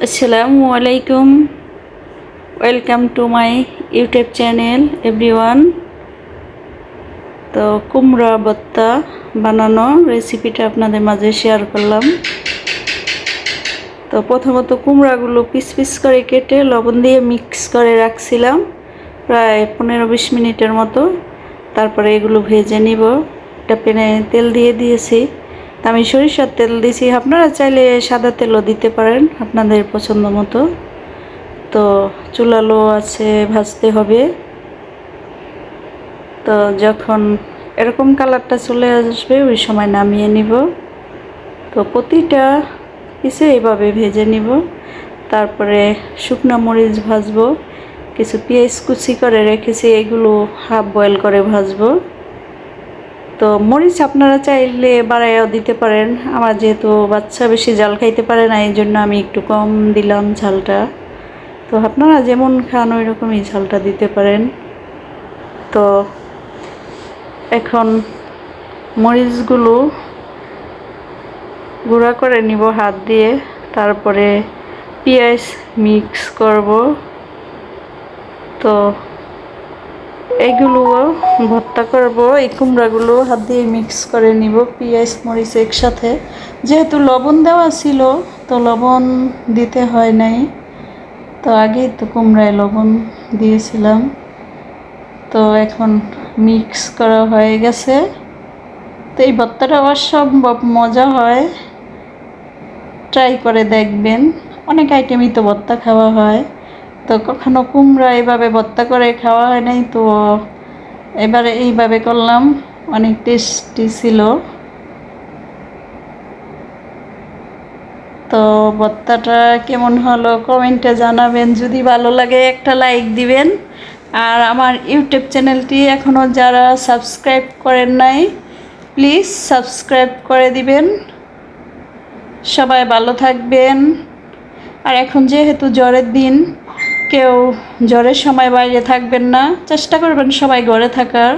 আসসালামু আলাইকুম। Welcome to my YouTube channel everyone. তো কুমড়া ভর্তা বানানো রেসিপিটা আপনাদের মাঝে শেয়ার করলাম। তো প্রথমত কুমড়াগুলো পিস পিস করে কেটে লবণ দিয়ে মিক্স করে রাখছিলাম প্রায় 15-20 মিনিটের মতো। তারপরে এগুলো ভেজে নিব। একটা প্যানে তেল দিয়ে দিয়েছি। তা আমি সরিষার তেল দিয়েছি, আপনারা চাইলে সাদা তেলও দিতে পারেন আপনাদের পছন্দ মতো। তো চুলা লো আছে, ভাজতে হবে। তো যখন এরকম কালারটা চলে আসবে ওই সময় নামিয়ে নিব। তো প্রতিটা পিসে এইভাবে ভেজে নিব। তারপরে শুকনো মরিচ ভাজবো, কিছু পেঁয়াজ কুচি করে রেখেছি, এগুলো হাফ বয়েল করে ভাজবো। তো মরিচ আপনারা চাইলে বাড়াইয়াও দিতে পারেন। আমার যেহেতু বাচ্চা বেশি ঝাল খাইতে পারে না, এই জন্য আমি একটু কম দিলাম ঝালটা। তো আপনারা যেমন খান ওই রকমই ঝালটা দিতে পারেন। তো এখন মরিচগুলো গুঁড়া করে নিব হাত দিয়ে। তারপরে পেঁয়াজ মিক্স করব। তো এগুলোও ভর্তা করব। এই কুমড়াগুলো হাত দিয়ে মিক্স করে নিব, পেঁয়াজ মরিচ একসাথে। যেহেতু লবণ দেওয়া ছিল তো লবণ দিতে হয় নাই। তো আগেই তো কুমড়ায় লবণ দিয়েছিলাম। তো এখন মিক্স করা হয়ে গেছে। তো এই ভর্তাটা অসম্ভব মজা হয়, ট্রাই করে দেখবেন। অনেক আইটেমই তো ভর্তা খাওয়া হয়, তো কখনো কুমড়া এভাবে ভর্তা করে খাওয়া হয় নাই। তো এবারে এইভাবে করলাম, অনেক টেস্টি ছিল। তো ভর্তাটা কেমন হলো কমেন্টে জানাবেন। যদি ভালো লাগে একটা লাইক দিবেন। আর আমার ইউটিউব চ্যানেলটি এখনও যারা সাবস্ক্রাইব করেন নাই প্লিজ সাবস্ক্রাইব করে দিবেন। সবাই ভালো থাকবেন। আর এখন যেহেতু জ্বরের দিন, কেউ জ্বরের সময় বাইরে থাকবেন না, চেষ্টা করবেন সবাই ঘরে থাকার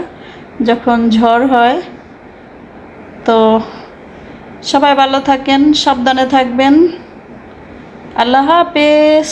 যখন জ্বর হয়। তো সবাই ভালো থাকেন, সাবধানে থাকবেন। আল্লাহ হাফেজ।